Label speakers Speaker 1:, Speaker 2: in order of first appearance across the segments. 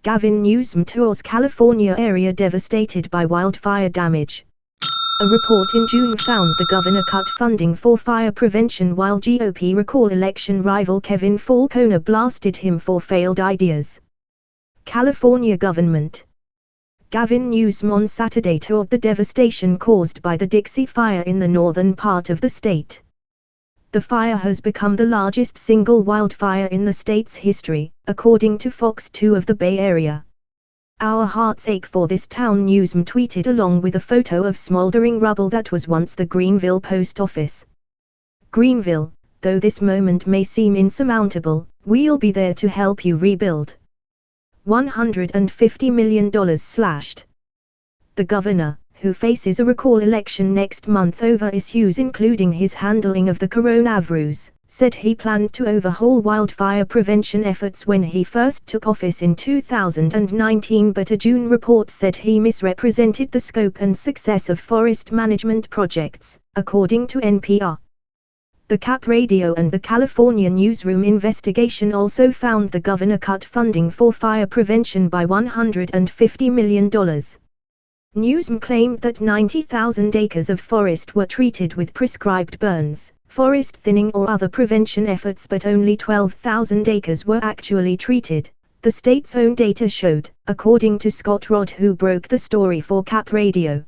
Speaker 1: Gavin Newsom tours California area devastated by wildfire damage. A report in June found the governor cut funding for fire prevention while GOP recall election rival Kevin Falconer blasted him for failed ideas. California government. Gavin Newsom on Saturday toured the devastation caused by the Dixie Fire in the northern part of the state. The fire has become the largest single wildfire in the state's history, according to Fox 2 of the Bay Area. "Our hearts ache for this town," Newsom tweeted along with a photo of smoldering rubble that was once the Greenville post office. "Greenville, though this moment may seem insurmountable, we'll be there to help you rebuild." $150 million slashed. The governor, who faces a recall election next month over issues including his handling of the coronavirus, said he planned to overhaul wildfire prevention efforts when he first took office in 2019, but a June report said he misrepresented the scope and success of forest management projects, according to NPR. The Cap Radio and the California newsroom investigation also found the governor cut funding for fire prevention by $150 million. Newsom claimed that 90,000 acres of forest were treated with prescribed burns, forest thinning or other prevention efforts, but only 12,000 acres were actually treated, the state's own data showed, according to Scott Rodd, who broke the story for Cap Radio.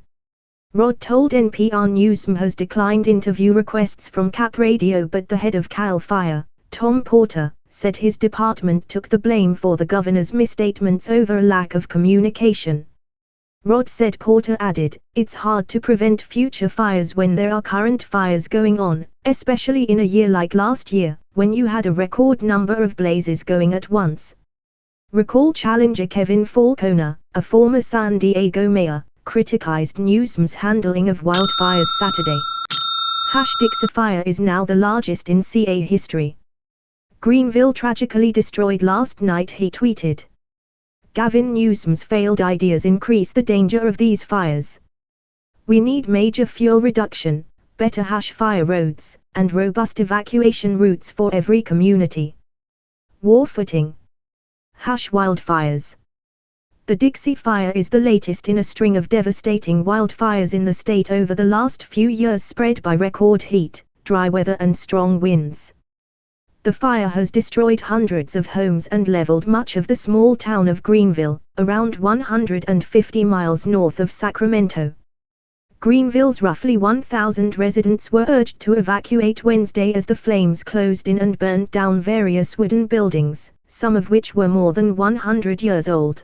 Speaker 1: Rodd told NPR Newsom has declined interview requests from Cap Radio, but the head of CAL FIRE, Tom Porter, said his department took the blame for the governor's misstatements over a lack of communication. Rodd said Porter added, "It's hard to prevent future fires when there are current fires going on, especially in a year like last year, when you had a record number of blazes going at once." Recall challenger Kevin Falconer, a former San Diego mayor, criticized Newsom's handling of wildfires Saturday. Dixie Fire is now the largest in CA history. Greenville tragically destroyed last night, he tweeted. Gavin Newsom's failed ideas increase the danger of these fires. "We need major fuel reduction, better fire roads, and robust evacuation routes for every community." War footing. Wildfires. The Dixie Fire is the latest in a string of devastating wildfires in the state over the last few years, spread by record heat, dry weather and strong winds. The fire has destroyed hundreds of homes and leveled much of the small town of Greenville, around 150 miles north of Sacramento. Greenville's roughly 1,000 residents were urged to evacuate Wednesday as the flames closed in and burned down various wooden buildings, some of which were more than 100 years old.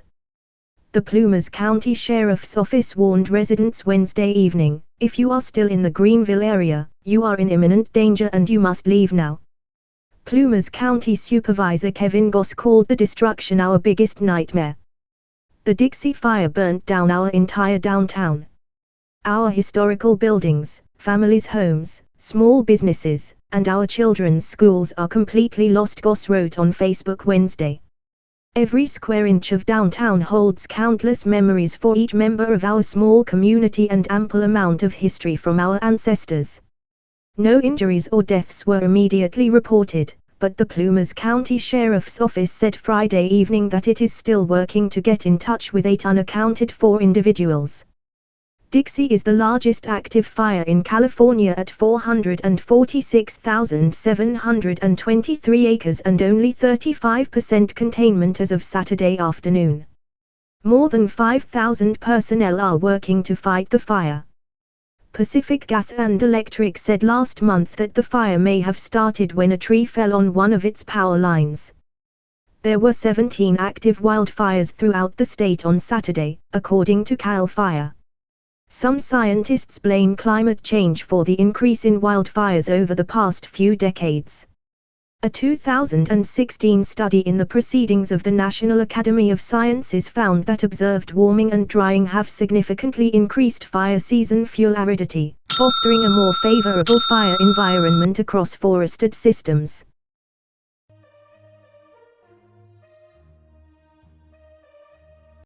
Speaker 1: The Plumas County Sheriff's Office warned residents Wednesday evening, "If you are still in the Greenville area, you are in imminent danger and you must leave now." Plumas County Supervisor Kevin Goss called the destruction our biggest nightmare. "The Dixie Fire burnt down our entire downtown. Our historical buildings, families' homes, small businesses, and our children's schools are completely lost," Goss wrote on Facebook Wednesday. "Every square inch of downtown holds countless memories for each member of our small community and ample amount of history from our ancestors." No injuries or deaths were immediately reported, but the Plumas County Sheriff's Office said Friday evening that it is still working to get in touch with 8 unaccounted-for individuals. Dixie is the largest active fire in California at 446,723 acres and only 35% containment as of Saturday afternoon. More than 5,000 personnel are working to fight the fire. Pacific Gas and Electric said last month that the fire may have started when a tree fell on one of its power lines. There were 17 active wildfires throughout the state on Saturday, according to CAL FIRE. Some scientists blame climate change for the increase in wildfires over the past few decades. A 2016 study in the Proceedings of the National Academy of Sciences found that observed warming and drying have significantly increased fire season fuel aridity, fostering a more favorable fire environment across forested systems.